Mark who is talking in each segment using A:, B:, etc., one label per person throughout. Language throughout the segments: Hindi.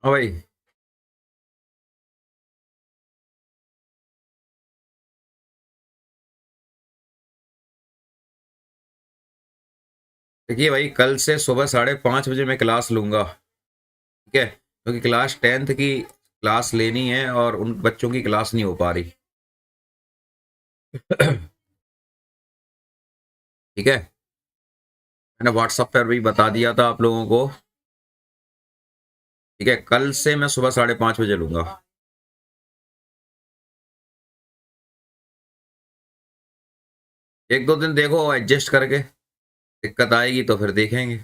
A: हाँ भाई। देखिए भाई, कल से सुबह 5:30 बजे मैं क्लास लूंगा। ठीक है, क्योंकि क्लास 10th की क्लास लेनी है और उन बच्चों की क्लास नहीं हो पा रही। ठीक है, मैंने व्हाट्सएप पर भी बता दिया था आप लोगों को। ठीक है, कल से मैं सुबह 5:30 बजे लूंगा। एक दो दिन देखो एडजस्ट करके, दिक्कत आएगी तो फिर देखेंगे।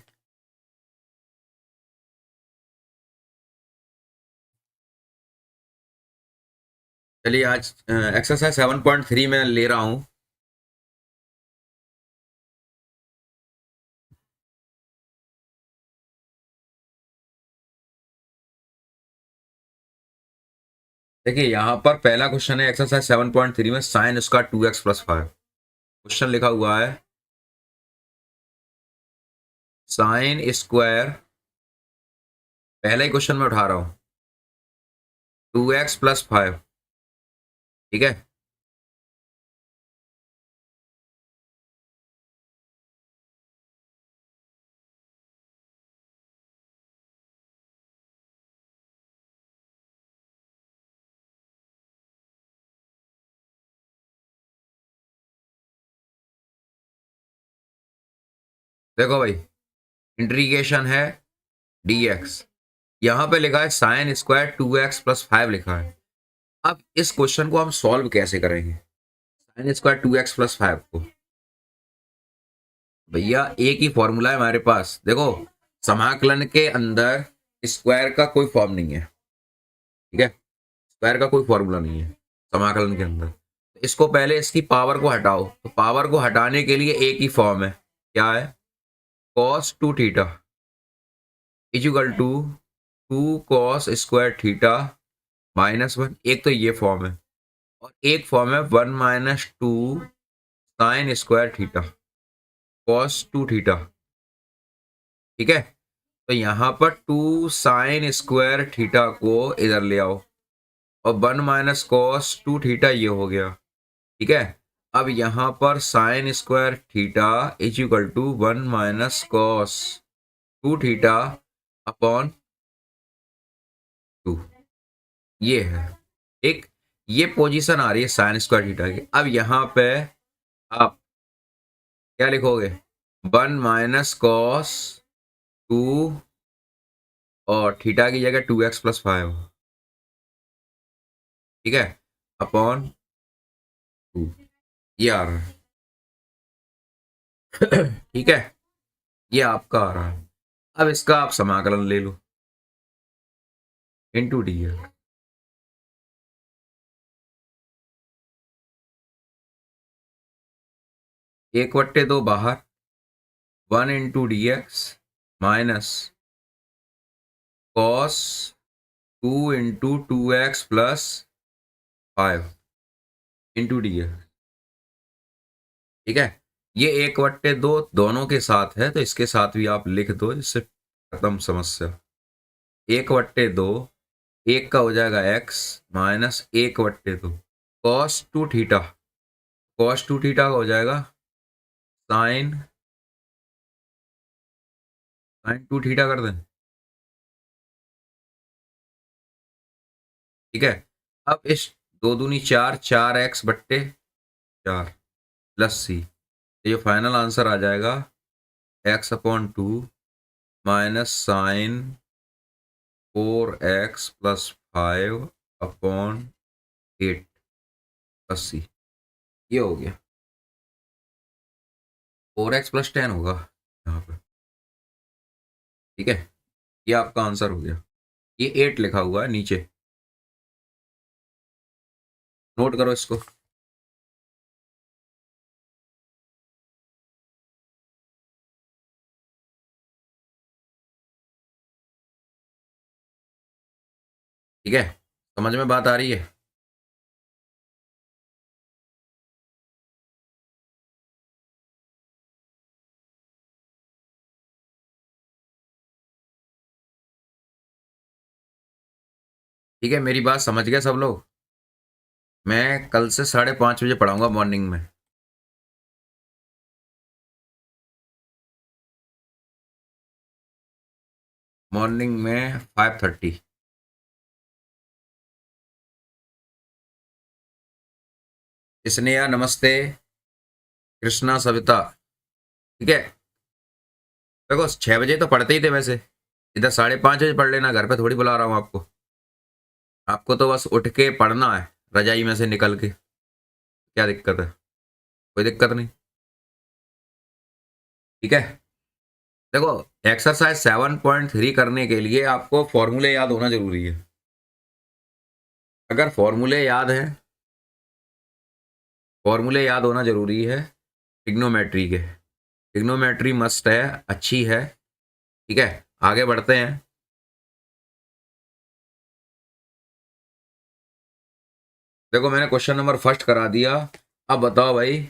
A: चलिए, आज एक्सरसाइज 7.3 में ले रहा हूँ। देखिए, यहाँ पर पहला क्वेश्चन है एक्सरसाइज 7.3 में, साइन स्क्वायर 2x+5। क्वेश्चन लिखा हुआ है साइन स्क्वायर, पहला ही क्वेश्चन में उठा रहा हूँ, 2x+5। ठीक है, देखो भाई, इंटीग्रेशन है dx। यहाँ पे लिखा है साइन स्क्वायर 2x+5 लिखा है। अब इस क्वेश्चन को हम सॉल्व कैसे करेंगे, साइन स्क्वायर 2x+5 को? भैया एक ही फॉर्मूला है हमारे पास। देखो, समाकलन के अंदर स्क्वायर का कोई फॉर्म नहीं है। ठीक है, स्क्वायर का कोई फॉर्मूला नहीं है समाकलन के अंदर। इसको पहले इसकी पावर को हटाओ, तो पावर को हटाने के लिए एक ही फॉर्म है। क्या है? Cos 2 theta equal to 2 cos² theta -1। एक तो ये फॉर्म है, और एक फॉर्म है 1 - 2 sin² थीटा cos 2 थीटा। ठीक है, तो यहाँ पर 2 sin² थीटा को इधर ले आओ, और 1 - cos 2 थीटा ये हो गया। ठीक है, अब यहाँ पर sin² theta equal to 1 - cos 2 theta upon 2। ये है एक, ये पोजीशन आ रही है sin² थीटा की। अब यहाँ पे आप क्या लिखोगे? 1 - cos 2, और थीटा की जगह 2x+5। ठीक है, अपॉन 2। ये आ रहा है। ठीक है, ये आपका आ रहा है। अब इसका आप समाकलन ले लो, इंटू डी है। 1/2 बाहर, 1 × dx minus cos 2 × 2x+5 into D है। ठीक है, ये 1/2 दोनों के साथ है, तो इसके साथ भी आप लिख दो, जिससे खत्म समस्या। 1/2, एक का हो जाएगा x minus 1/2 cos 2 theta. cos 2 theta का हो जाएगा साइन 2 थीटा कर दें। ठीक है, अब इस 2 दूनी 4, 4x/4 प्लस सी, ये फाइनल आंसर आ जाएगा x/2 minus sign 4x+5/8 plus c. ये हो गया, 4x+10 होगा यहाँ पे। ठीक है, ये आपका आंसर हो गया। ये 8 लिखा हुआ है नीचे, नोट करो इसको। ठीक है, समझ में बात आ रही है? ठीक है, मेरी बात समझ गए सब लोग? मैं कल से 5:30 बजे पढ़ाऊंगा मॉर्निंग में। मॉर्निंग में 5:30। स्नेहा नमस्ते। कृष्णा सविता। ठीक है। देखो 6 बजे तो पढ़ते ही थे वैसे। इधर 5:30 बजे पढ़ लेना, घर पे थोड़ी बुला रहा हूँ आपको। आपको तो बस उठ के पढ़ना है, रजाई में से निकल के। क्या दिक्कत है? कोई दिक्कत नहीं। ठीक है। देखो, एक्सरसाइज 7.3 करने के लिए आपको फॉर्मूले याद होना जरूरी है। अगर फॉर्मूले याद होना जरूरी है ट्रिग्नोमेट्री के। ट्रिग्नोमेट्री मस्ट है, अच्छी है। ठीक है, आगे बढ़ते हैं। देखो, मैंने क्वेश्चन नंबर फर्स्ट करा दिया। अब बताओ भाई,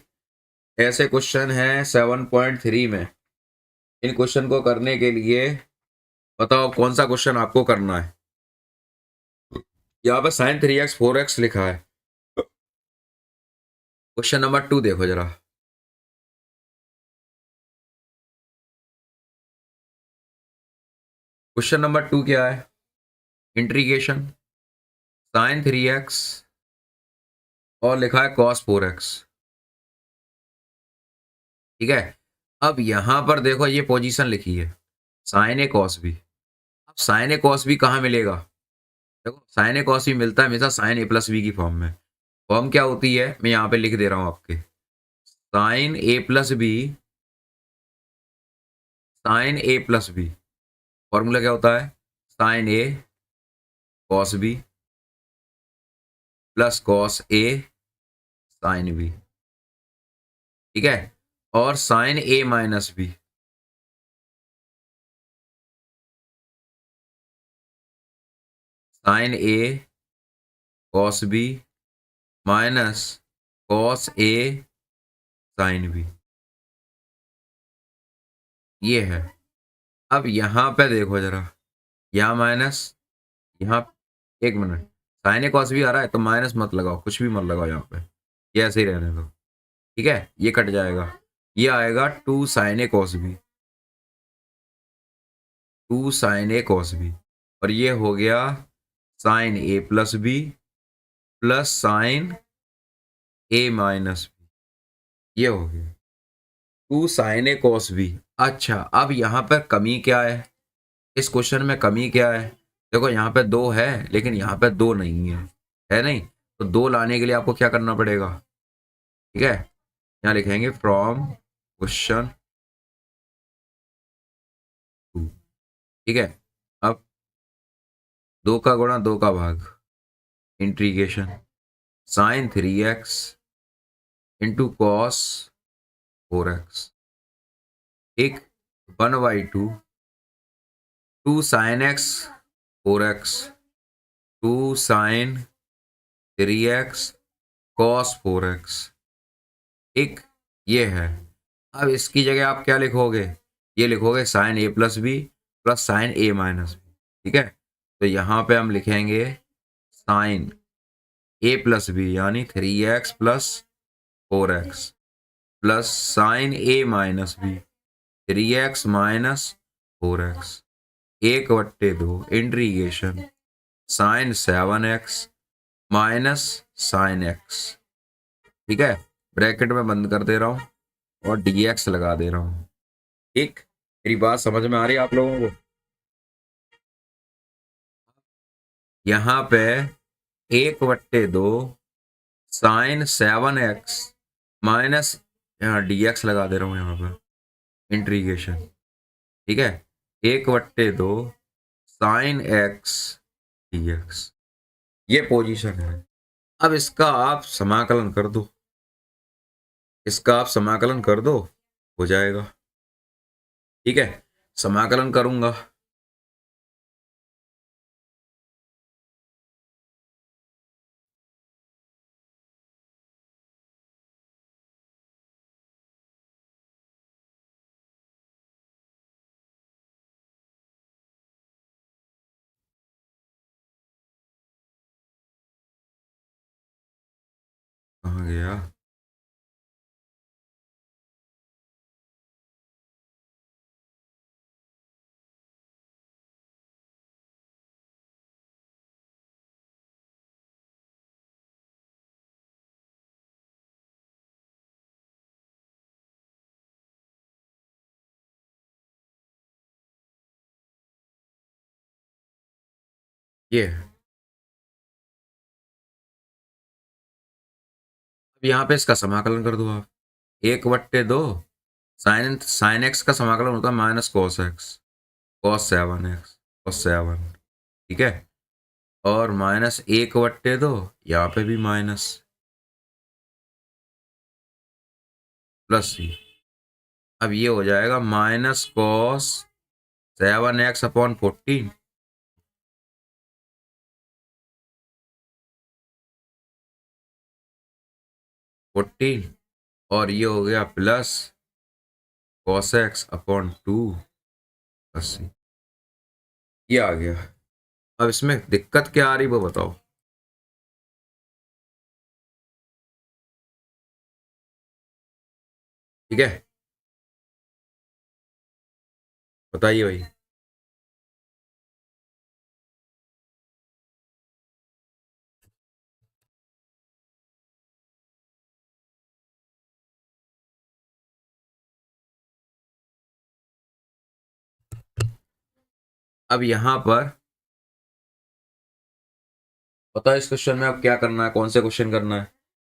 A: ऐसे क्वेश्चन हैं 7.3 में। इन क्वेश्चन को करने के लिए बताओ कौन सा क्वेश्चन आपको करना है। यहाँ पे साइन 3x 4x लिखा है। क्वेश्चन नंबर 2 देखो जरा। क्वेश्चन नंबर 2 क्या है? इंटीग्रेशन साइन 3x और लिखा है कॉस 4x। ठीक है। अब यहां पर देखो, ये पोजीशन लिखी है साइन ए कॉस बी। अब साइन ए कॉस बी कहाँ मिलेगा? देखो, साइन ए कॉस बी मिलता है हमेशा साइन ए प्लस बी की फॉर्म में। फॉर्म क्या होती है मैं यहाँ पे लिख दे रहा हूँ आपके। साइन ए प्लस बी, साइन ए प्लस बी। फॉर्मूला क्या होता है? Sign A cos B plus cos A sine B. ठीक है। और sign a minus B, sign A cos B minus cos A sine B. ये है। अब यहां पे देखो जरा, यहाँ माइनस, यहाँ, एक मिनट, साइन ए कॉस भी आ रहा है तो माइनस मत लगाओ, कुछ भी मत लगाओ यहाँ पे, ये ऐसे ही रहने दो। ठीक है, ये कट जाएगा। ये आएगा 2 sin a cos b, 2 sin a cos b। और ये हो गया sign A plus B plus sine a minus B. ये हो गया 2 sin a cos b। अच्छा, अब यहाँ पर कमी क्या है? इस क्वेश्चन में कमी क्या है? देखो, यहाँ पे 2 है लेकिन यहाँ पे 2 नहीं है नहीं? तो 2 लाने के लिए आपको क्या करना पड़ेगा? ठीक है, यहाँ लिखेंगे फ्रॉम क्वेश्चन 2। ठीक है। अब 2 का गुणा 2 का भाग, integration sign 3x into cos 4x। एक 1/2 2 sin x 4x 2 sin 3x cos 4x। एक ये है। अब इसकी जगह आप क्या लिखोगे? ये लिखोगे sign A plus B plus sine a minus B. ठीक है। तो यहाँ पे हम लिखेंगे साइन ए प्लस बी यानी 3x plus 4x plus sine a minus b 3x minus 4x। 1/2 integration sine 7x minus sine x. ठीक है, ब्रैकेट में बंद कर दे रहा हूं और dx लगा दे रहा हूं। ठीक, मेरी बात समझ में आ रही है आप लोगों को? यहाँ पे 1/2 साइन 7x माइनस, यहाँ dx लगा दे रहा हूँ यहाँ पे, इंटीग्रेशन। ठीक है, 1/2 साइन एक्स dx। ये पोजीशन है। अब इसका आप समाकलन कर दो, इसका आप समाकलन कर दो, हो जाएगा। ठीक है, समाकलन करूंगा। गया। ये अब यहाँ पे इसका समाकलन कर दो आप। 1/2 साइन साइन एक्स का समाकलन होता है minus cos x, cos 7x, cos 7, ठीक है। और -1/2 यहाँ पे भी माइनस, प्लस सी। अब ये हो जाएगा -cos 7x/14, और ये हो गया plus cos x/2 plus c. ये आ गया। अब इसमें दिक्कत क्या आ रही वो बताओ। ठीक है, बताइए भाई। अब यहाँ पर पता है इस क्वेश्चन में अब क्या करना है, कौन से क्वेश्चन करना है।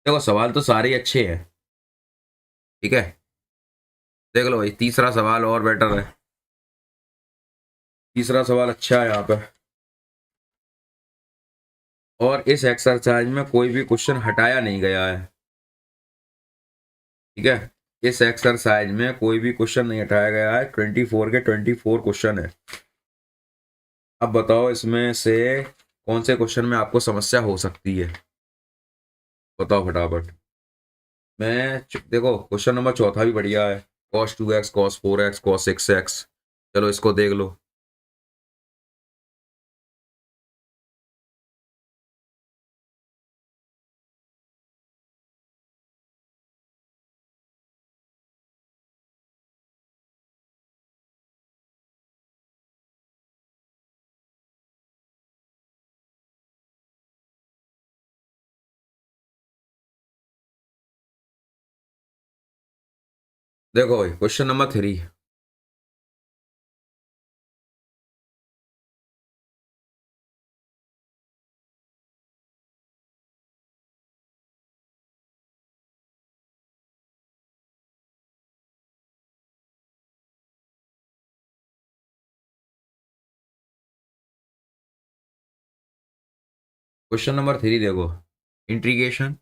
A: देखो सवाल तो सारे ही अच्छे हैं, ठीक है। देख लो भाई, तीसरा सवाल और बेटर है। तीसरा सवाल अच्छा है यहाँ पे। और इस एक्सरसाइज में कोई भी क्वेश्चन हटाया नहीं गया है, ठीक है। इस एक्सरसाइज में कोई भी क्वेश्चन नहीं हटाया गया है। 24 के 24 क्वेश्चन है। अब बताओ इसमें से कौन से क्वेश्चन में आपको समस्या हो सकती है, बताओ फटाफट। देखो क्वेश्चन नंबर चौथा भी बढ़िया है। cos 2x, cos 4x, cos 6x। चलो इसको देख लो। देखो भाई क्वेश्चन नंबर 3। क्वेश्चन नंबर 3 देखो, integration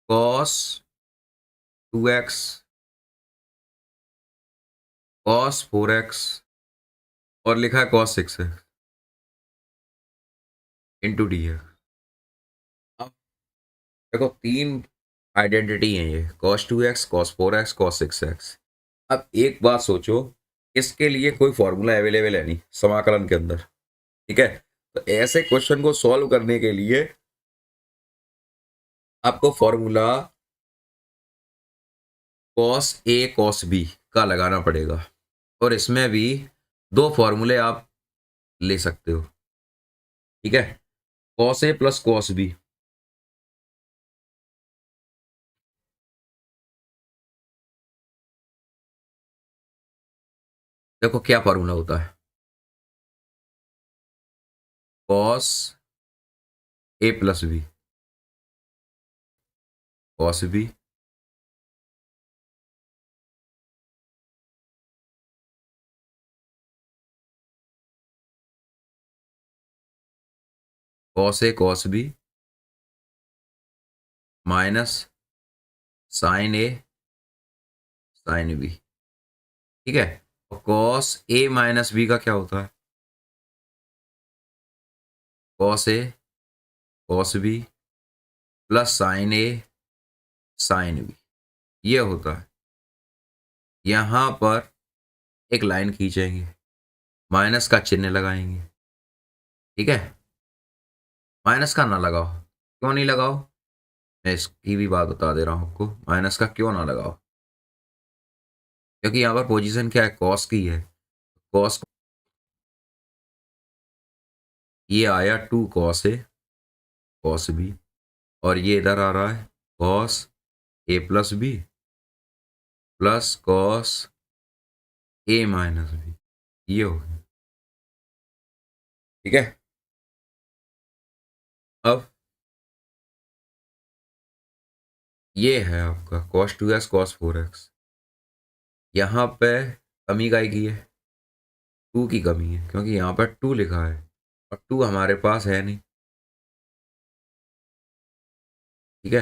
A: cos 2x, cos 4x, और लिखा है cos 6x इंटू डी है। अब देखो तीन आइडेंटिटी है ये, cos 2x, cos 4x, cos 6x। अब एक बात सोचो, इसके लिए कोई फॉर्मूला अवेलेबल है नहीं समाकलन के अंदर, ठीक है। तो ऐसे क्वेश्चन को सॉल्व करने के लिए आपको formula cos A cos B का लगाना पड़ेगा। और इसमें भी दो फॉर्मूले आप ले सकते हो, ठीक है। cos A plus cos B। देखो क्या फॉर्मूला होता है, cos A plus B, cos B cos A cos B minus sine A sine B, ठीक है। और cos A माइनस B का क्या होता है, cos A cos B plus sine A sine B, ये होता है। यहां पर एक लाइन खींचेंगे, माइनस का चिन्ह लगाएंगे, ठीक है। माइनस का ना लगाओ, क्यों नहीं लगाओ, मैं इसकी भी बात बता दे रहा हूँ आपको, माइनस का क्यों ना लगाओ, क्योंकि यहाँ पर पोजीशन क्या है, कॉस की है। कॉस, ये आया 2 कॉस ए कॉस बी, और ये इधर आ रहा है cos A plus B plus cos A minus B, ये हो गया। ठीक है, अब ये है आपका कॉस 2x कॉस 4x। यहाँ पे कमी काय की है, 2 की कमी है, क्योंकि यहाँ पर 2 लिखा है और 2 हमारे पास है नहीं। ठीक है,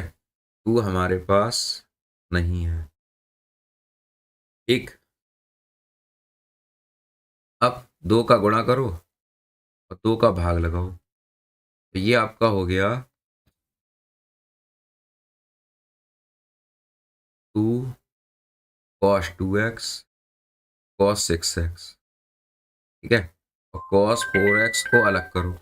A: 2 हमारे पास नहीं है। ठीक, अब 2 का गुणा करो और 2 का भाग लगाओ, तो ये आपका हो गया 2 कॉस 2x कॉस 6x। ठीक है, और कॉस 4x को अलग करो।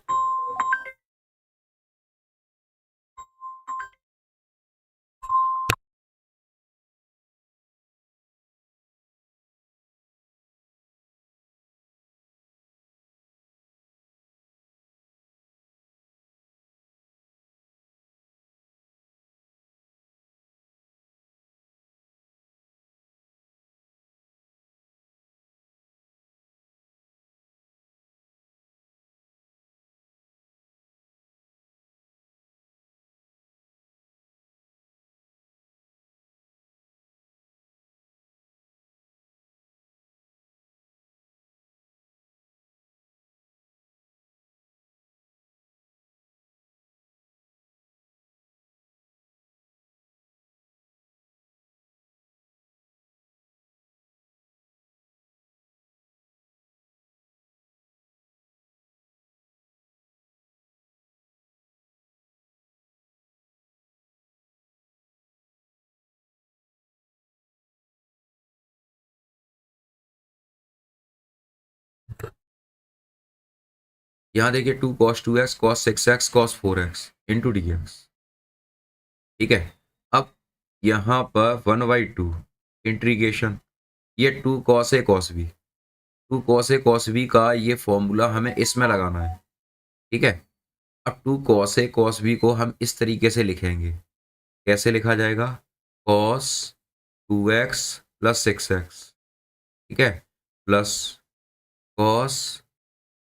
A: यहाँ देखिए 2 cos 2x cos 6x cos 4x into D x. ठीक है, अब यहाँ पर 1/2 इंटीग्रेशन, ये 2 cos A cos B, 2 cos A cos B का ये फॉर्मूला हमें इसमें लगाना है। ठीक है, अब 2 कॉस ए कॉस बी को हम इस तरीके से लिखेंगे, कैसे लिखा जाएगा, कॉस 2x प्लस 6x। ठीक है, plus cos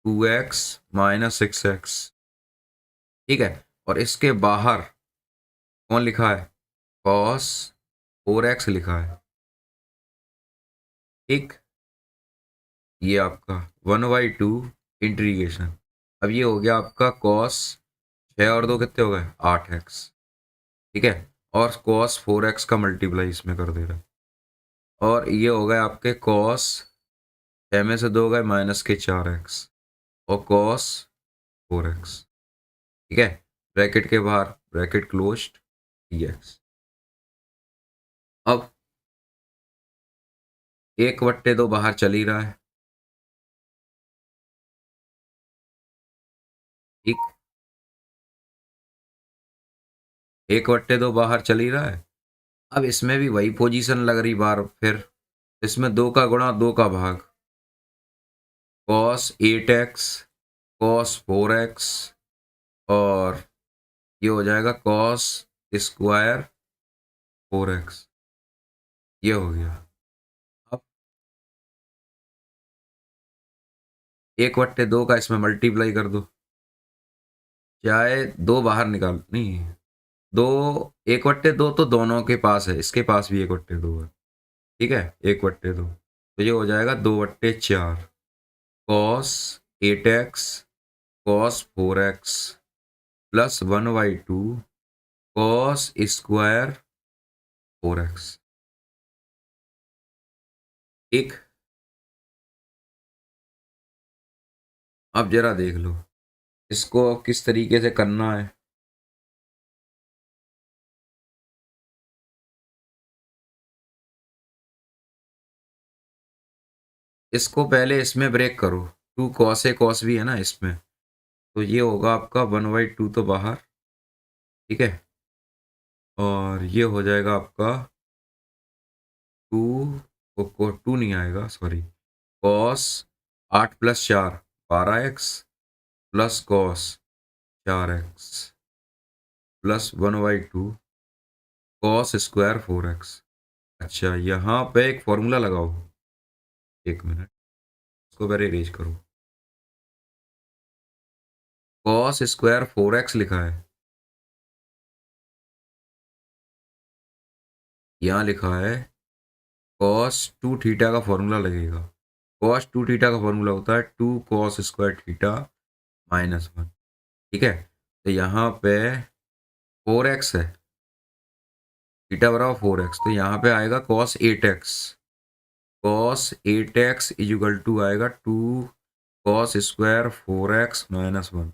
A: 2x minus 6x। ठीक है, और इसके बाहर कौन लिखा है, कॉस 4x लिखा है। ठीक, ये आपका 1/2 इंटीग्रेशन। अब ये हो गया आपका कॉस 6 और 2 कितने हो गए, 8x। ठीक है, और कॉस 4x का मल्टीप्लाई इसमें कर दे रहा है, और ये हो गए आपके कॉस 6 में से 2 गए माइनस के 4x और कॉस 4x। ठीक है, ब्रैकेट के बाहर ब्रैकेट क्लोज्ड dx। अब 1/2 बाहर चल ही रहा है। ठीक, 1/2 बाहर चल ही रहा है। अब इसमें भी वही पोजीशन लग रही बार फिर, इसमें 2 का गुणा 2 का भाग, कॉस 8x कॉस 4x, और ये हो जाएगा कॉस स्क्वायर 4x। ये हो गया। अब 1/2 का इसमें मल्टीप्लाई कर दो, चाहे 2 बाहर निकाल, नहीं, 2, 1/2 तो दोनों के पास है, इसके पास भी 1/2 है। ठीक है, 1/2, तो ये हो जाएगा 2/4 cos 8x cos 4x plus 1/2 cos square 4x। ठीक, अब जरा देख लो इसको किस तरीके से करना है। इसको पहले इसमें ब्रेक करो, 2 कॉस ए कॉस भी है ना इसमें, तो ये होगा आपका 1/2 तो बाहर। ठीक है, और ये हो जाएगा आपका 2 को 2 नहीं आएगा, sorry, cos 8 + 4 12x plus cos 4x plus 1/2 cos square 4x। अच्छा, यहाँ पे एक फॉर्मूला लगाओ, एक मिनट, इसको पहले इरेज करो। कॉस स्क्वायर 4x लिखा है, यहाँ लिखा है कॉस 2 थीटा का फॉर्मूला लगेगा। कॉस 2 थीटा का फॉर्मूला होता है 2 cos² थीटा -1। ठीक है, तो यहाँ पे 4x है, थीटा बराबर 4x, तो यहाँ पे आएगा cos 8x। cos 8x equal to आएगा 2 cos² 4x -1।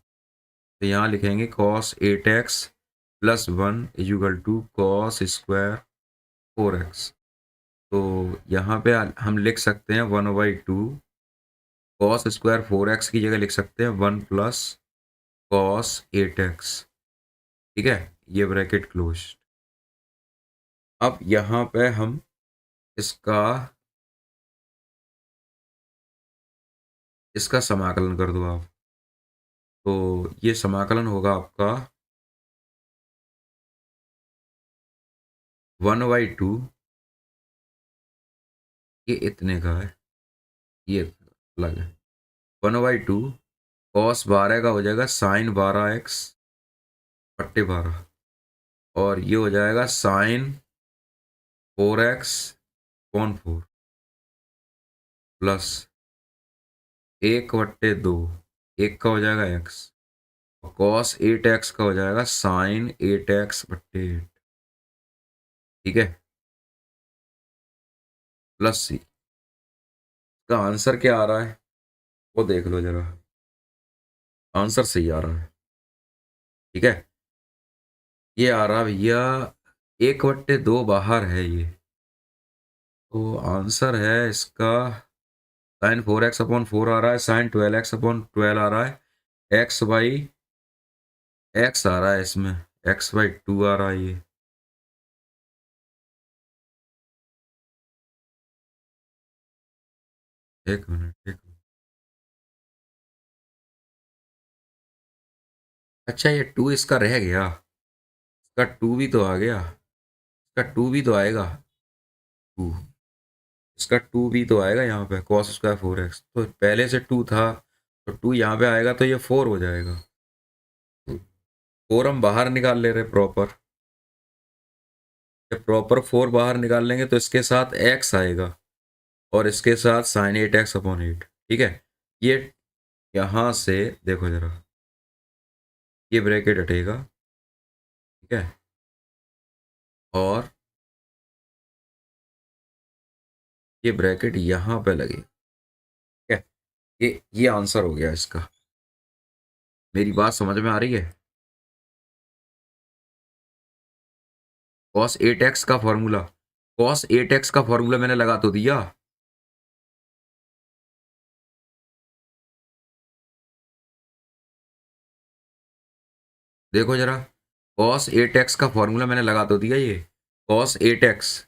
A: तो यहाँ लिखेंगे cos 8x + 1 equal to cos² 4x। तो यहाँ पे हम लिख सकते हैं 1/2 cos² 4x की जगह लिख सकते हैं 1 + cos 8x। ठीक है, ये ब्रैकेट क्लोज। अब यहाँ पे हम इसका इसका समाकलन कर दो आप। तो ये समाकलन होगा आपका 1/2, ये इतने का है, ये अलग है, 1/2 cos 12 का हो जाएगा sin 12x/12, और ये हो जाएगा sin 4x/4 प्लस 1/2, एक का हो जाएगा x, और cos 8x का हो जाएगा sin 8x/8। ठीक है, प्लस सी। इसका आंसर क्या आ रहा है वो देख लो जरा, आंसर सही आ रहा है। ठीक है, ये आ रहा भैया 1/2 बाहर है ये, तो आंसर है इसका sin 4x/4 आ रहा है, sin 12x/12 आ रहा है, x आ रहा है, इसमें x/2 आ रहा है ये। एक मिनट, एक मिनट। अच्छा, ये 2 इसका रह गया, इसका 2 भी तो आ गया, इसका 2 भी तो आएगा, 2, इसका 2 भी तो आएगा यहाँ पे cos² 4x, तो पहले से 2 था, तो 2 यहाँ पे आएगा तो ये 4 हो जाएगा। 4 हम बाहर निकाल ले रहे प्रॉपर, जब प्रॉपर 4 बाहर निकाल लेंगे तो इसके साथ x आएगा, और इसके साथ sin 8x/8। ठीक है, ये यहाँ से देखो जरा, ये ब्रैकेट हटेगा। ठीक है, और ये ब्रैकेट यहाँ पे लगे। ठीक है, ये आंसर हो गया इसका। मेरी बात समझ में आ रही है? cos 8x का फॉर्मूला मैंने लगा तो दिया। देखो जरा, cos 8x का फॉर्मूला मैंने लगा तो दिया ये, cos 8x,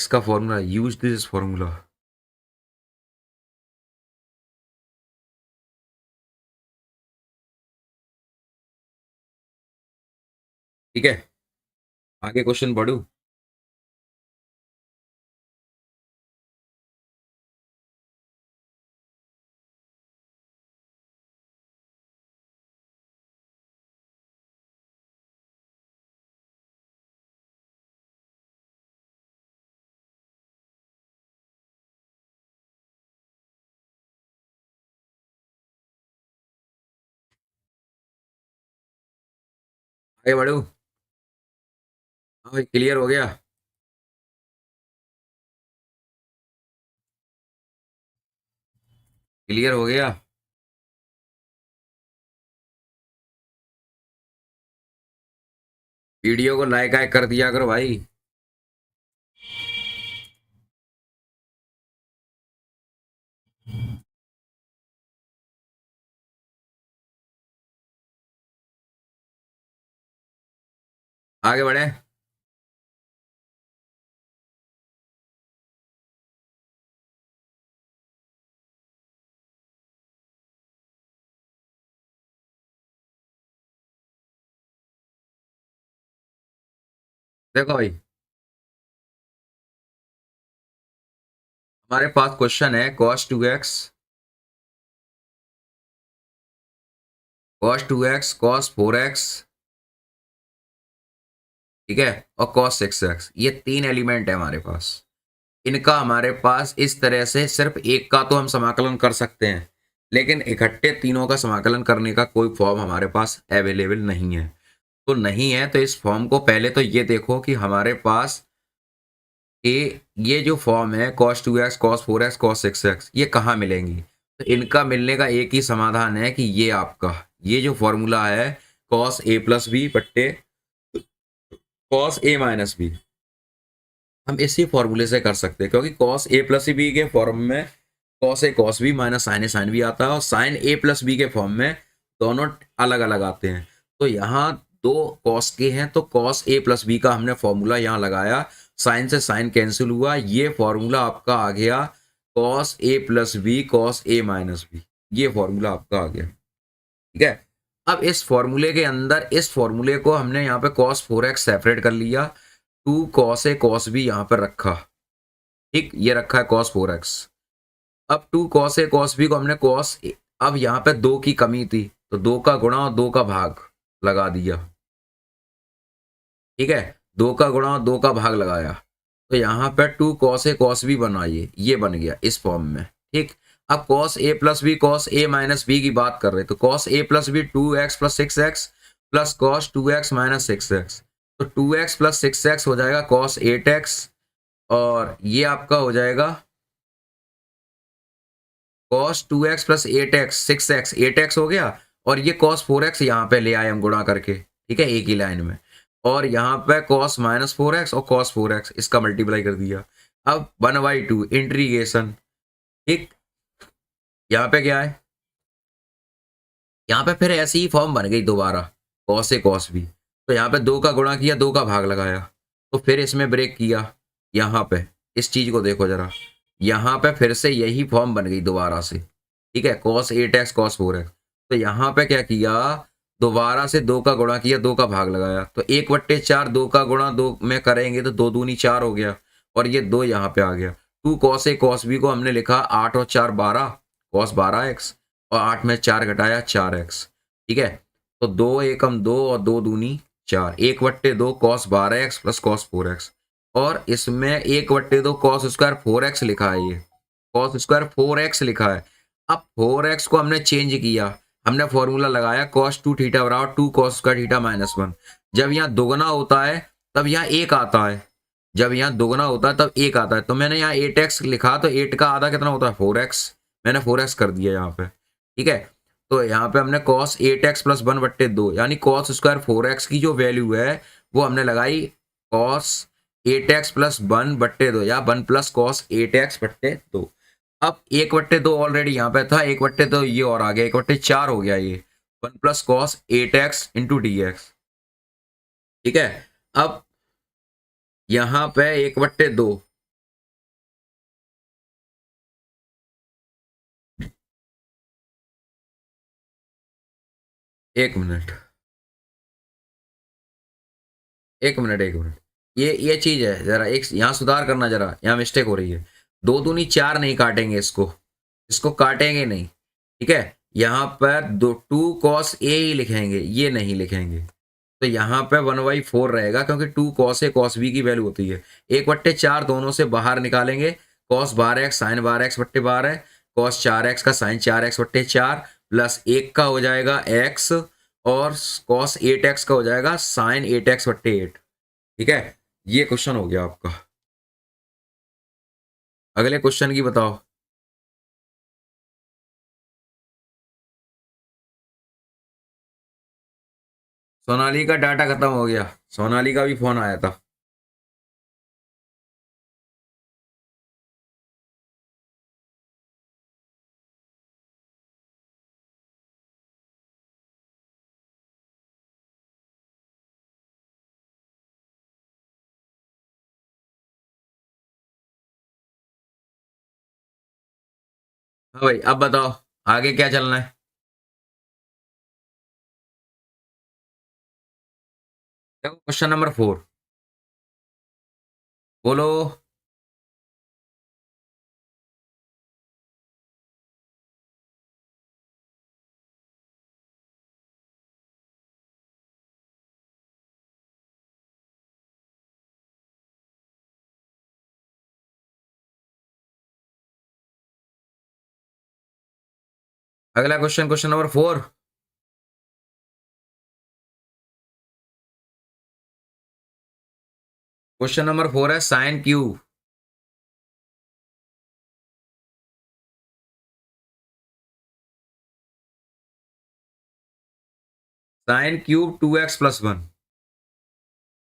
A: का फॉर्मूला, यूज दिस फॉर्मूला। ठीक है, आगे क्वेश्चन बढ़ू। आगे बढ़ू। हाँ भाई, क्लियर हो गया। क्लियर हो गया। वीडियो को लाइक आइक कर दिया करो भाई। आगे बढ़े। देखो भाई, हमारे पास क्वेश्चन है cos 2x cos 4x, ठीक है, और cos 6x, ये 3 एलिमेंट है हमारे पास। इनका हमारे पास इस तरह से सिर्फ एक का तो हम समाकलन कर सकते हैं, लेकिन इकट्ठे तीनों का समाकलन करने का कोई फॉर्म हमारे पास अवेलेबल नहीं है। तो नहीं है तो इस फॉर्म को पहले तो ये देखो कि हमारे पास ये जो फॉर्म है cos 2x cos 4x cos 6x, ये कहाँ मिलेंगी। तो इनका मिलने का एक ही समाधान है कि ये आपका ये जो फॉर्मूला है cos a+b बट्टे cos a-b, हम इसी फॉर्मूले से कर सकते हैं, क्योंकि cos a+b के फॉर्म में cos a cos b minus sin a sin b आता है, और sin a+b के फॉर्म में दोनों अलग अलग आते हैं। तो यहाँ दो cos के हैं, तो cos a+b का हमने फॉर्मूला यहाँ लगाया, sin से sin कैंसिल हुआ, ये फॉर्मूला आपका आ गया cos a+b cos a-b, ये फॉर्मूला आपका आ गया, ठीक है। अब इस फॉर्मूले के अंदर इस फॉर्मूले को हमने यहाँ पे cos 4x सेपरेट कर लिया, 2 cos a cos b यहाँ पर रखा, ठीक, ये रखा है cos 4x। अब 2 cos a cos b को हमने अब यहाँ पे 2 की कमी थी, तो 2 का गुणा और 2 का भाग लगा दिया, ठीक है, 2 का गुणा और 2 का भाग लगाया, तो यहाँ पे 2 cos a cos b बनाइए, ये बन गया इस फॉर्म में, ठीक। अब cos a+b cos a-b की बात कर रहे हैं, तो cos a+b 2x + 6x plus cos 2x - 6x, तो 2x + 6x हो जाएगा cos 8x, और ये आपका हो जाएगा cos 2x + 8x 6x 8x हो गया, और ये cos 4x यहाँ पे ले आए हम गुणा करके, ठीक है, एक ही लाइन में, और यहाँ पे cos -4x और cos 4x इसका मल्टीप्लाई कर दिया। अब 1/2 इंटीग्रेशन, ठीक, यहाँ पे क्या है, यहाँ पे फिर ऐसी ही फॉर्म बन गई दोबारा cos a cos b, तो यहाँ पे 2 का गुणा किया 2 का भाग लगाया, तो फिर इसमें ब्रेक किया, यहाँ पे इस चीज को देखो जरा, यहाँ पे फिर से यही फॉर्म बन गई दोबारा से, ठीक है, cos 8x cos 4x, तो यहाँ पे क्या किया, दोबारा से 2 का गुणा किया 2 का भाग लगाया, तो 1/4 2 का गुणा 2 में करेंगे तो 2 दूनी 4 हो गया, और ये 2 यहाँ पे आ गया। 2 cos a cos b को हमने लिखा 8 और 4 12 cos 12x, और 8 में 4 घटाया 4x, ठीक है, तो 2 एकम 2 और 2 दूनी 4, 1/2 cos 12x plus cos 4x, और इसमें 1/2 cos स्क्वायर 4x लिखा है, ये cos स्क्वायर 4x लिखा है। अब 4x को हमने चेंज किया, हमने फॉर्मूला लगाया cos 2 थीटा बराबर 2 cos स्क्वायर थीटा -1, जब यहाँ दोगुना होता है तब यहाँ एक आता है, जब यहाँ दोगुना होता है तब एक आता है, तो मैंने यहाँ 8x लिखा, तो 8 का आधा कितना होता है 4x, मैंने 4x कर दिया यहाँ पे, ठीक है। तो यहाँ पे हमने cos 8x + 1/2 यानी cos स्क्वायर 4x की जो वैल्यू है वो हमने लगाई cos 8x + 1/2 या 1 + cos 8x/2। अब 1/2 ऑलरेडी यहाँ पे था, 1/2 ये और आ गया, 1/4 हो गया ये, 1 + cos 8x × dx, ठीक है। अब यहाँ पे 1/2, एक मिनट, एक मिनट, एक मिनट, ये चीज है, जरा एक यहाँ सुधार करना, जरा यहाँ मिस्टेक हो रही है, 2 दूनी 4 नहीं काटेंगे इसको, इसको काटेंगे नहीं, ठीक है, यहाँ पर 2 cos a ही लिखेंगे, ये नहीं लिखेंगे, तो यहाँ पे 1/4 रहेगा, क्योंकि 2 cos a cos b की वैल्यू होती है, 1/4 दोनों से बाहर निकालेंगे, cos 12x sin 12x/12, cos 4x का sin 4x/4 प्लस 1 का हो जाएगा x, और cos 8x का हो जाएगा sin 8x/8, ठीक है। ये क्वेश्चन हो गया आपका। अगले क्वेश्चन की बताओ। सोनाली का डाटा खत्म हो गया, सोनाली का भी फोन आया था। हाँ भाई, अब बताओ आगे क्या चलना है। देखो क्वेश्चन नंबर 4, बोलो। अगला question, question number 4। Question number 4 है sine cube. Sine cube 2x+1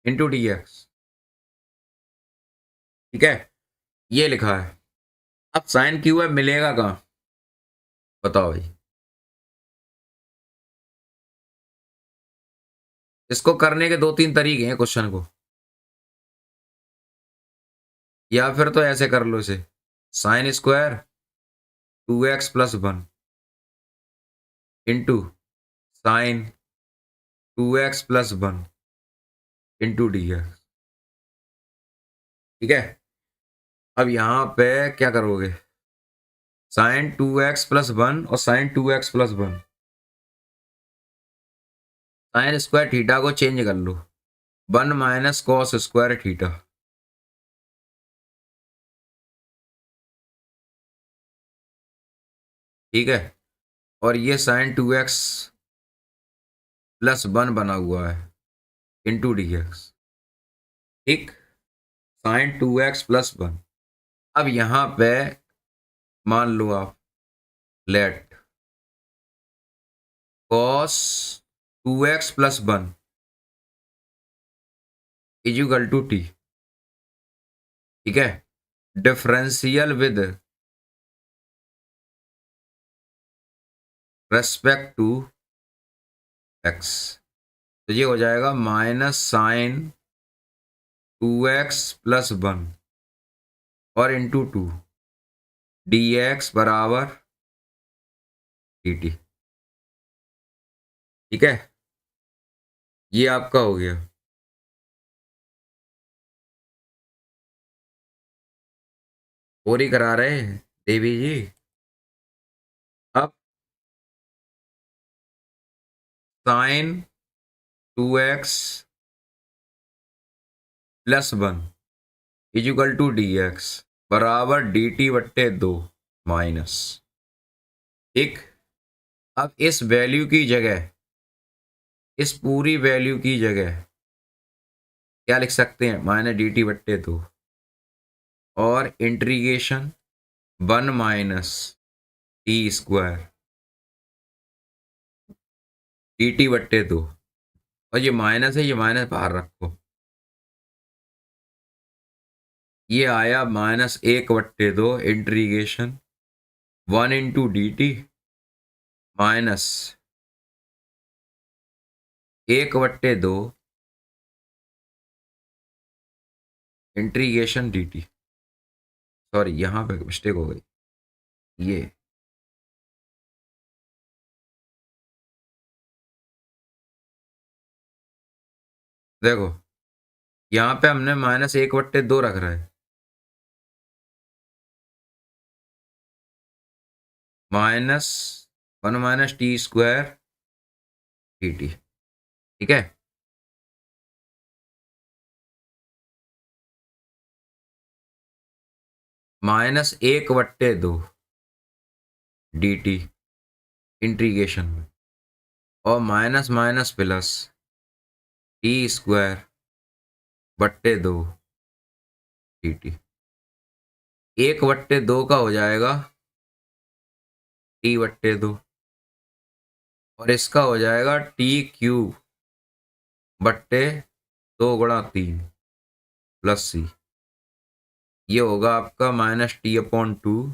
A: into D x. ठीक है, ये लिखा है। अब साइन क्यूब है, मिलेगा कहाँ? बताओ भाई। इसको करने के दो तीन तरीके हैं क्वेश्चन को, या फिर तो ऐसे कर लो इसे, sine square 2x+1 into sine 2x+1 into D x. ठीक है, अब यहाँ पे क्या करोगे? साइन 2x+1 और sine 2x+1, sine square theta को चेंज कर लो, 1 माइनस कॉस स्क्वायर थीटा। ठीक है, और ये साइन 2x+1 बना हुआ है इंटू डी एक्स। ठीक, साइन 2x+1। अब यहाँ पे मान लो आप, let cos 2x+1 is equal to T. ठीक है, differential with respect to X. तो ये हो जाएगा माइनस साइन 2x+1 और इंटू 2 डी एक्स बराबर डी टी। ठीक है, ये आपका हो गया। और ही करा रहे हैं देवी जी। अब sine 2x+1 is equal to D X बराबर डी टी बट्टे 2 माइनस। ठीक, अब इस वैल्यू की जगह, इस पूरी वैल्यू की जगह क्या लिख सकते हैं? माइनस डी टी बट्टे 2 और integration 1 minus T square D T बट्टे 2। और ये माइनस है, ये माइनस बाहर रखो। ये आया -1/2 integration 1 into D T minus 1/2 integration D T. Sorry, यहाँ पे मिस्टेक हो गई। ये देखो, यहाँ पे हमने -1/2 रख रहा है, minus 1 minus T square D T. ठीक है, -1/2 डी टी इंटीग्रेशन में, और minus minus plus T square बट्टे 2 डी टी। 1/2 का हो जाएगा t/2 और इसका हो जाएगा t³ बट्टे 2 × 3 प्लस सी। ये होगा आपका -t/2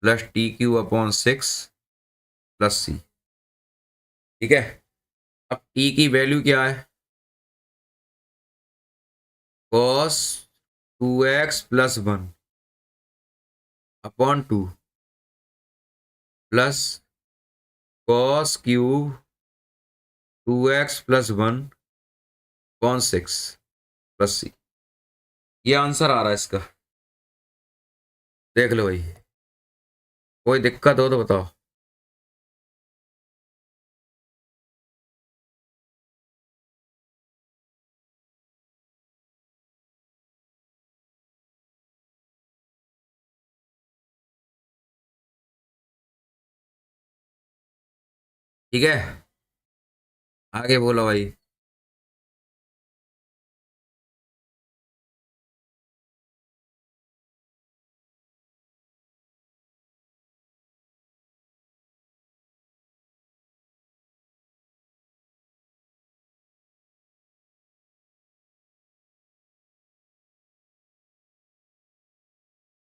A: plus t³/6 plus c. ठीक है, अब t की वैल्यू क्या है? cos 2x+1 upon 2 plus cos cube 2x plus 1 upon 6 plus c. ये आंसर आ रहा है इसका, देख लो भाई। कोई दिक्कत हो तो बताओ। ठीक है, आगे बोलो भाई।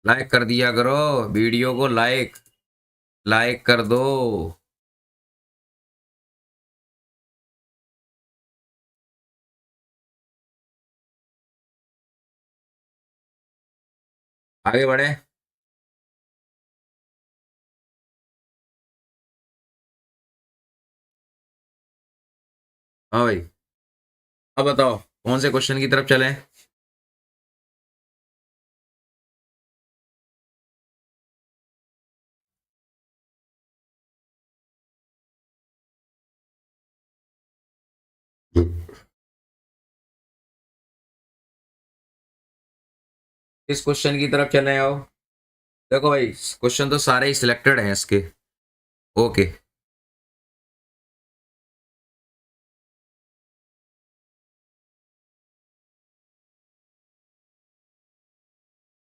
A: लाइक कर दिया करो, वीडियो को लाइक लाइक कर दो। आगे बढ़े। हाँ भाई, अब बताओ कौन से क्वेश्चन की तरफ चलें। किस क्वेश्चन की तरफ चले आओ। देखो भाई, क्वेश्चन तो सारे ही सिलेक्टेड हैं इसके। ओके,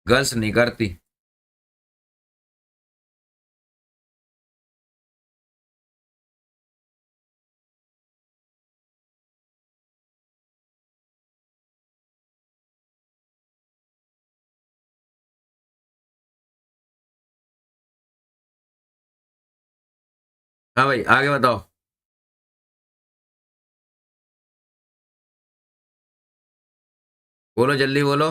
A: गर्ल्स नहीं करती। हाँ भाई, आगे बताओ। बोलो जल्दी बोलो।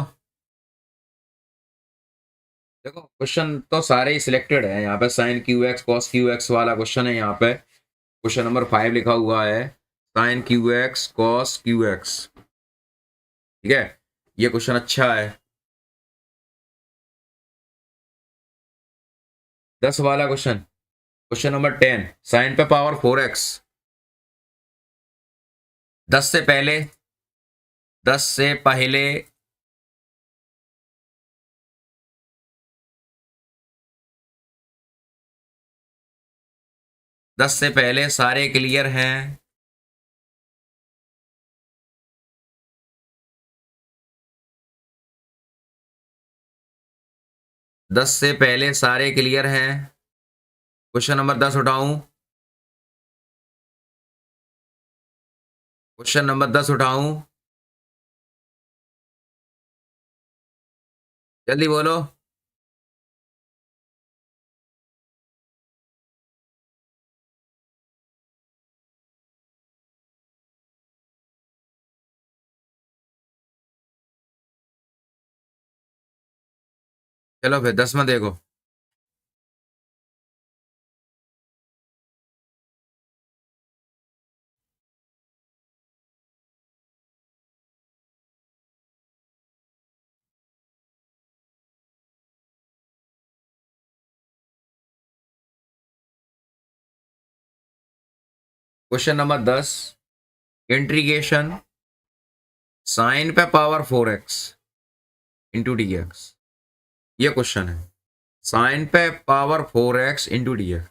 A: देखो क्वेश्चन तो सारे ही सिलेक्टेड है यहाँ पे। Sine Q x cos Q X वाला क्वेश्चन है यहाँ पे। क्वेश्चन नंबर 5 लिखा हुआ है, sine Q x cos Q X. ठीक है, ये क्वेश्चन अच्छा है। 10 वाला क्वेश्चन, क्वेश्चन नंबर 10, साइन पे पावर 4x। 10 से पहले, 10 से पहले 10 से पहले सारे क्लियर हैं। दस से पहले सारे क्लियर हैं। क्वेश्चन नंबर 10 उठाऊं? क्वेश्चन नंबर 10 उठाऊं? जल्दी बोलो। चलो फिर 10 में देखो। क्वेश्चन नंबर 10, इंटीग्रेशन साइन पे power 4x into D x. ये क्वेश्चन है, साइन पे power 4x into D x.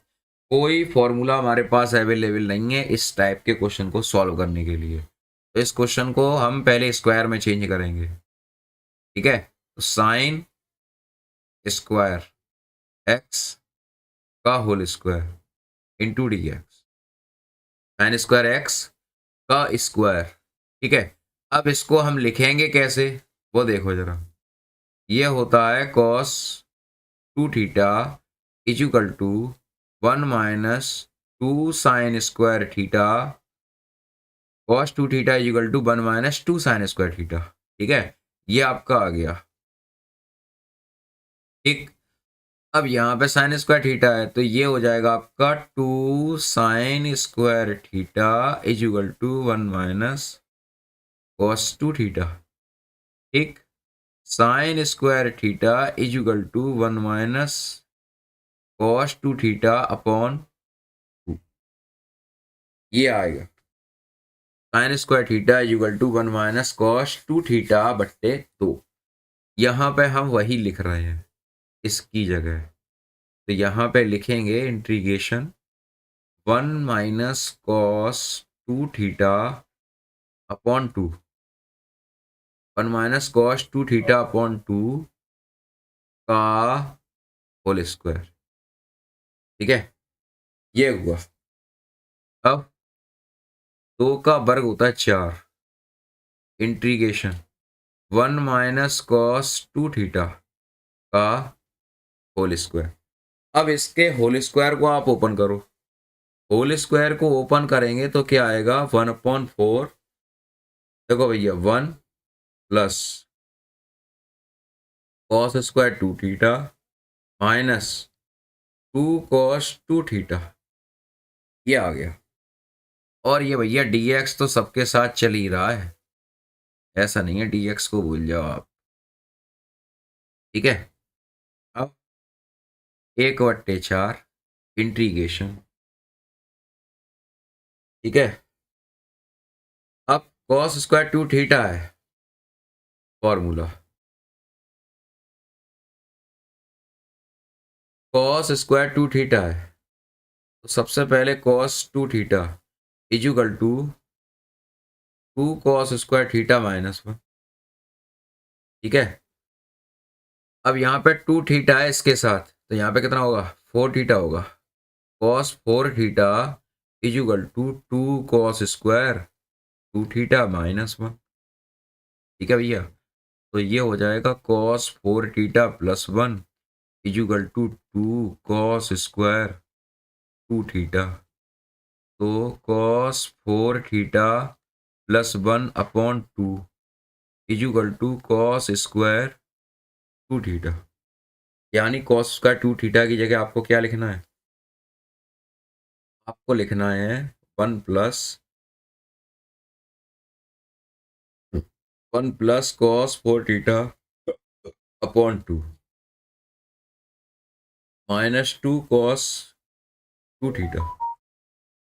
A: कोई फॉर्मूला हमारे पास अवेलेबल नहीं है इस टाइप के क्वेश्चन को सॉल्व करने के लिए, तो इस क्वेश्चन को हम पहले स्क्वायर में चेंज करेंगे। ठीक है, तो साइन स्क्वायर एक्स का whole square into D x. Sine square X का स्क्वायर। ठीक है, अब इसको हम लिखेंगे कैसे, वो देखो जरा। ये होता है cos 2 theta equal to 1 minus 2 sine square theta cos 2 theta equal to 1 minus 2 sine square theta. ठीक है, ये आपका आ गया। ठीक, अब यहाँ पे साइन स्क्वायर थीटा है तो ये हो जाएगा आपका 2 sine square theta is equal to 1 minus cos 2 theta. ठीक, sine square theta is equal to 1 minus cos 2 theta upon 2, ये आएगा sine square theta is equal to 1 minus cos 2 theta बट्टे 2। यहाँ पे हम वही लिख रहे हैं इसकी जगह, तो यहाँ पे लिखेंगे integration 1 minus cos 2 theta upon 2, 1 minus cos 2 theta upon 2 का होल स्क्वायर। ठीक है, ये हुआ। अब 2 का वर्ग होता है 4, इंटीग्रेशन 1 माइनस कॉस 2 थीटा का होल स्क्वायर। अब इसके होल स्क्वायर को आप ओपन करो, होल स्क्वायर को ओपन करेंगे तो क्या आएगा 1/4। देखो भैया 1 plus cos square 2 theta minus 2 cos 2 theta, ये आ गया। और ये भैया dx तो सबके साथ चल ही रहा है, ऐसा नहीं है dx को भूल जाओ आप। ठीक है, अब 1/4 इंटीग्रेशन। ठीक है, अब कॉस स्क्वायर 2 थीटा है फॉर्मूला, कॉस स्क्वायर 2 थीटा है तो सबसे पहले cos 2 theta equal to 2 cos square theta minus 1। ठीक है, अब यहाँ पे 2 थीटा है इसके साथ तो यहाँ पे कितना होगा 4 थीटा होगा, cos 4 theta equal to 2 cos square 2 theta minus 1। ठीक है भैया, तो ये हो जाएगा cos 4 theta plus 1 equal to 2 cos square 2 theta. तो cos 4 theta plus 1 upon 2 equal to cos square 2 theta. यानी कॉस स्क्वायर 2 थीटा की जगह आपको क्या लिखना है, आपको लिखना है 1 plus cos 4 theta upon 2 minus 2 cos 2 theta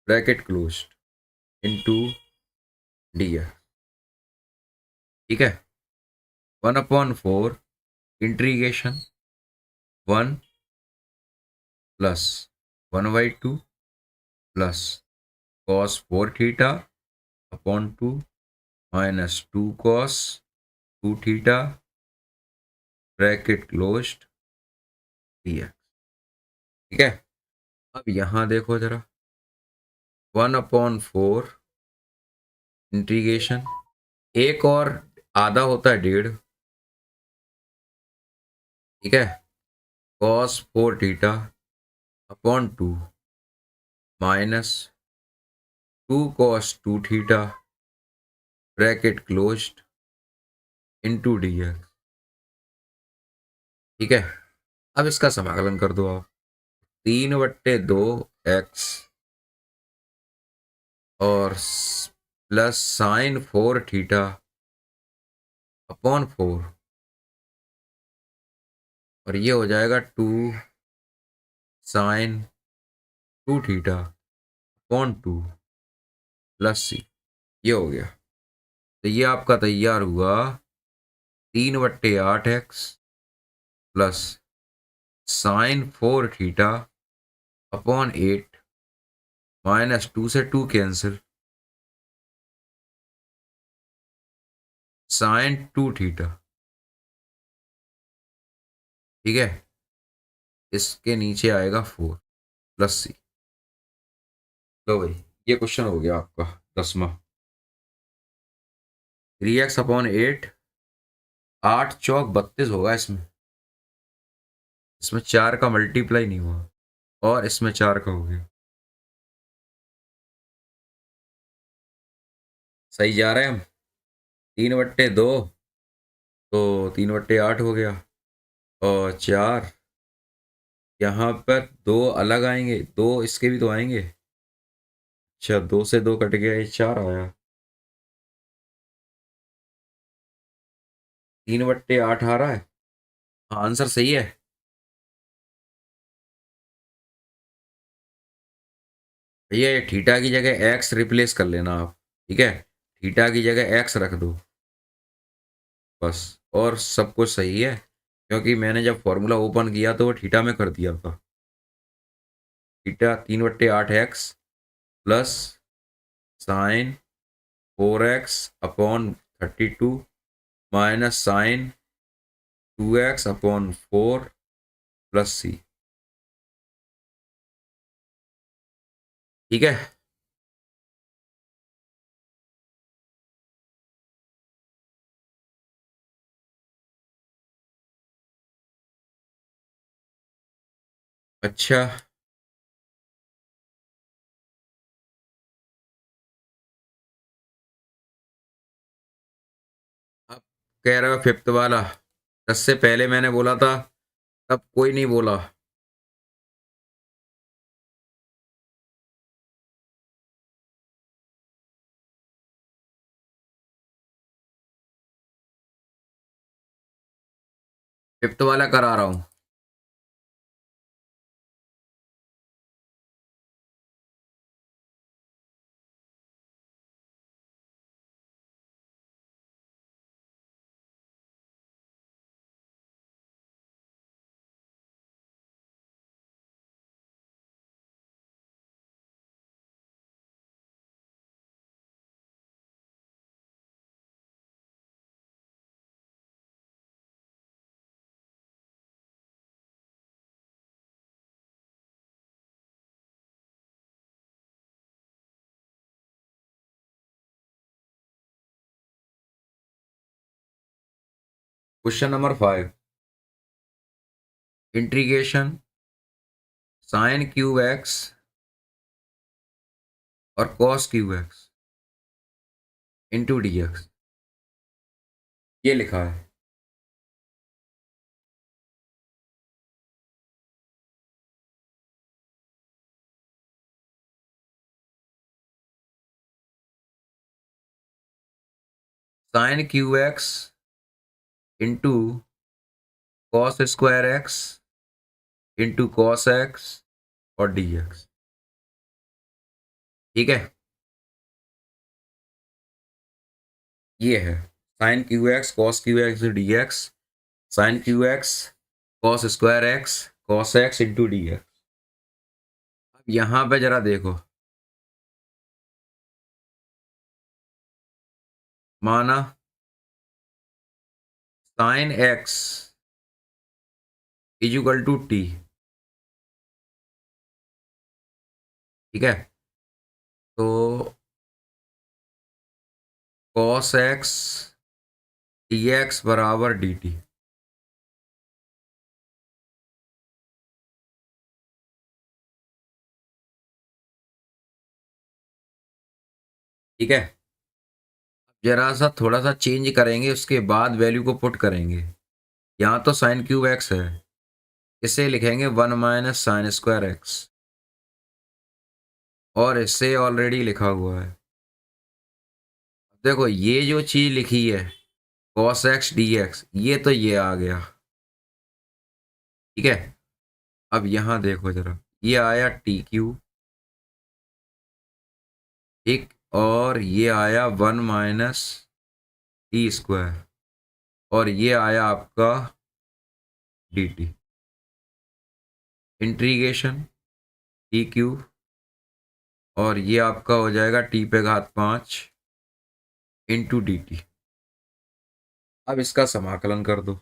A: bracket closed into D. ठीक है, 1/4 integration 1 plus 1/2 plus cos 4 theta upon 2 minus 2 cos 2 theta bracket closed dx। ठीक है, अब यहाँ देखो जरा 1/4 इंटीग्रेशन, एक और आधा होता है 1.5। ठीक है, cos 4 theta upon 2 minus 2 cos 2 theta bracket closed into dx। ठीक है, अब इसका समाकलन कर दो आप, 3/2 x और प्लस साइन 4 थीटा अपॉन 4 और ये हो जाएगा 2 sign 2 theta upon 2 plus c, ये हो गया। तो ये आपका तैयार हुआ 3/8 x plus sign 4 theta upon 8 minus 2 से 2 कैंसिल, साइन 2 थीटा। ठीक है, इसके नीचे आएगा 4 प्लस सी। तो भाई ये क्वेश्चन हो गया आपका 10वां। 3x/8, 8 चौक 32 होगा इसमें, इसमें 4 का मल्टीप्लाई नहीं हुआ और इसमें 4 का हो गया। सही जा रहे हैं हम, 3/2 तो 3/8 हो गया और 4 यहाँ पर दो अलग आएंगे, दो इसके भी तो आएंगे। अच्छा, दो से दो कट गया, ये चार आया। 3/8 आ रहा है। हाँ, आंसर सही है। भैया ये थीटा की जगह एक्स रिप्लेस कर लेना आप। ठीक है, थीटा की जगह एक्स रख दो बस। और सब कुछ सही है, क्योंकि मैंने जब फॉर्मूला ओपन किया तो वो थीटा में कर दिया था। Theta 3/8 x plus sine 4x upon 32 minus sine 2x upon 4 plus c. ठीक है। अच्छा, अब कह रहे हो फिफ्थ वाला। 10 से पहले मैंने बोला था, तब कोई नहीं बोला। फिफ्थ वाला करा रहा हूँ। Question number 5, integration sine cube x और cos cube x into D x, ये लिखा है। Sine cube x into cos square x into cos x और डी एक्स। ठीक है, ये है sine Q x cos Q x d x. Sine Q x cos square x cos x into D x. अब यहाँ पे जरा देखो, माना sine x is equal to T. ठीक है, तो कॉस एक्स डी एक्स बराबर डी टी। ठीक है, जरा सा थोड़ा सा चेंज करेंगे, उसके बाद वैल्यू को पुट करेंगे। यहाँ तो साइन क्यूब एक्स है, इसे लिखेंगे 1 - sin² एक्स, और इससे ऑलरेडी लिखा हुआ है। देखो ये जो चीज लिखी है कॉस एक्स डी एक्स, ये तो ये आ गया। ठीक है, अब यहाँ देखो जरा, ये आया टी क्यू, ठीक, और ये आया 1 - t², और ये आया आपका D T. Integration T Q, और ये आपका हो जाएगा t⁵ इंटू डी टी। अब इसका समाकलन कर दो।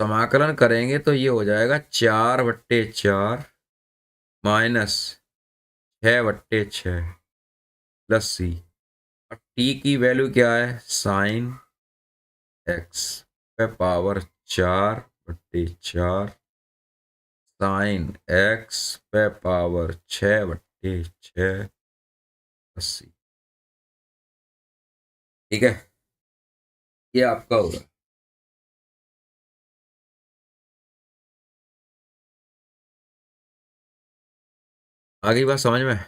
A: समाकलन करेंगे तो ये हो जाएगा 4/4 माइनस 6/6 प्लस सी। और टी की वैल्यू क्या है, साइन एक्स पे पावर 4/4 साइन एक्स पे पावर 6/6 + ठीक है, ये आपका होगा। आ गई बात समझ में?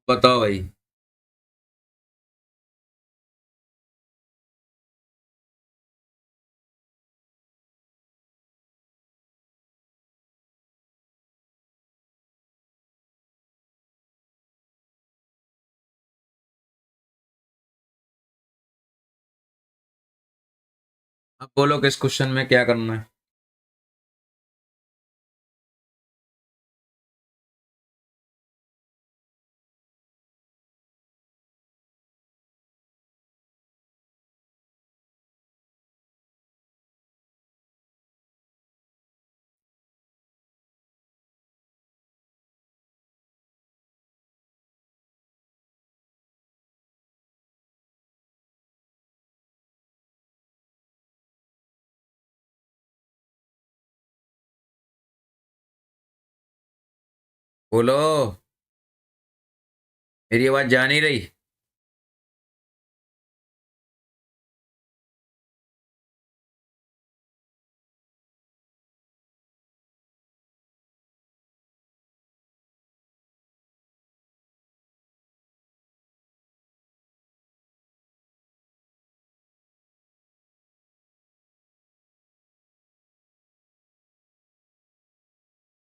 A: बताओ भाई। अब बोलो किस क्वेश्चन में क्या करना है। बोलो। मेरी आवाज जा नहीं रही?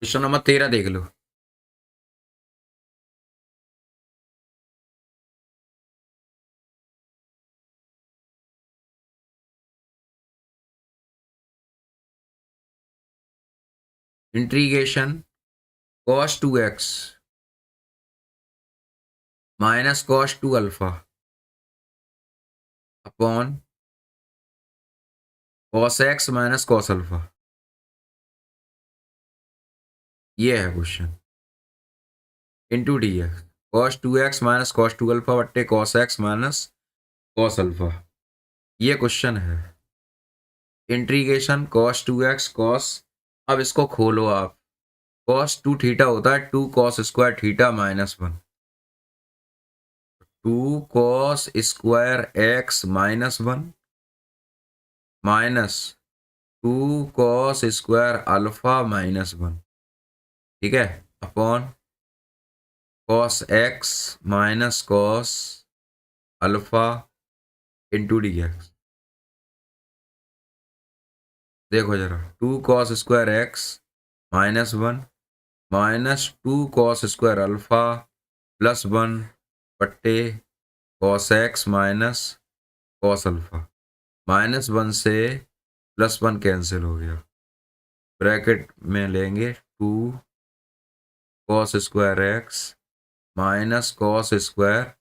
A: क्वेश्चन नंबर 13 देख लो। Integration cos 2x minus cos 2 alpha upon cos x minus cos alpha. ये है question. Into D x cos 2x minus cos 2 alpha बट्टे cos x minus cos alpha. ये क्वेश्चन है। इंटीग्रेशन कॉस 2x कॉस, अब इसको खोलो आप। कॉस 2 थीटा होता है 2 cos square theta minus 1। 2 cos square x minus 1 minus 2 cos square alpha minus 1। ठीक है, upon cos x minus cos alpha into D x. देखो जरा, 2 cos square x minus 1 minus 2 cos square alpha plus 1 बट्टे cos x minus cos alpha. Minus 1 से प्लस 1 कैंसिल हो गया। ब्रैकेट में लेंगे 2 cos square x minus cos square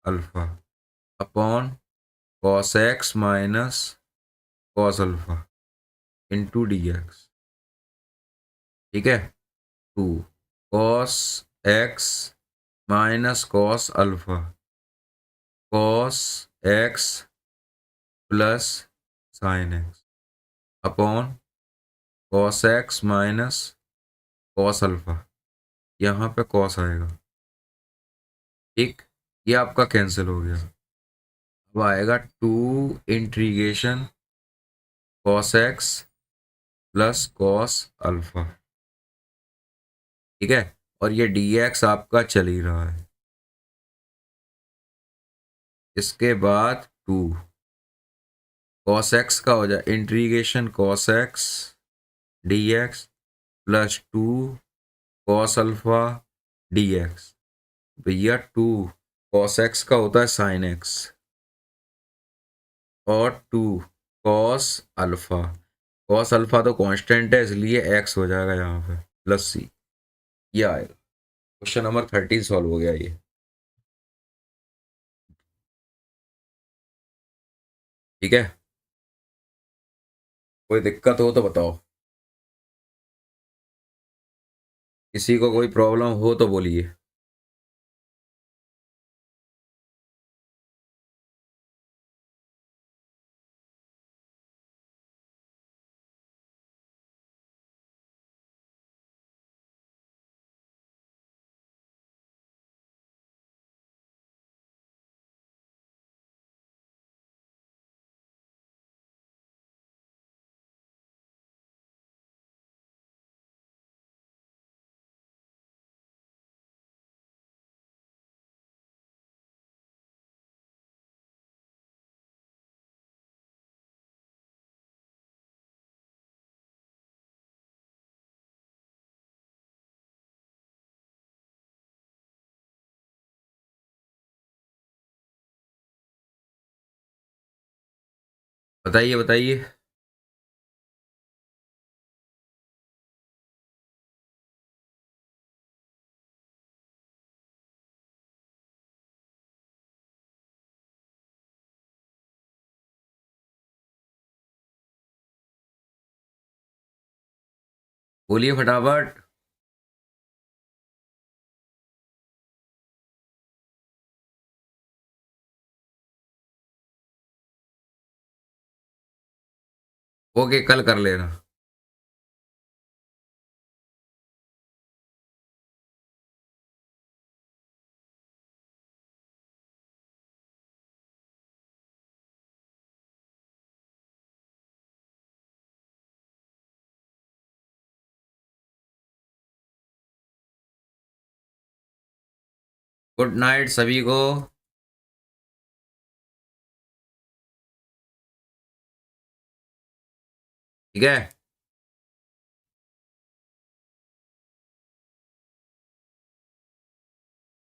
A: alpha upon cos x minus cos alpha into D x. ठीक है, 2 cos x minus cos alpha cos x plus sine x upon cos x minus cos alpha. यहाँ पे कॉस आएगा। ठीक, ये आपका कैंसिल हो गया। अब आएगा 2 integration cos x plus cos alpha. ठीक है, और ये डी एक्स आपका चल ही रहा है। इसके बाद 2 कॉस एक्स का हो जाए integration cos x d x plus 2 cos alpha D x. भैया 2 कॉस एक्स का होता है साइन एक्स और 2 कॉस अल्फा। कॉस अल्फा तो कांस्टेंट है इसलिए एक्स हो जाएगा यहाँ पे प्लस सी। ये आएगा। क्वेश्चन नंबर 13 सॉल्व हो गया ये। ठीक है, कोई दिक्कत हो तो बताओ, किसी को कोई प्रॉब्लम हो तो बोलिए। बताइए बताइए। बोलिए फटाफट। ओके, कल कर लेना। गुड नाइट सभी को। ठीक है।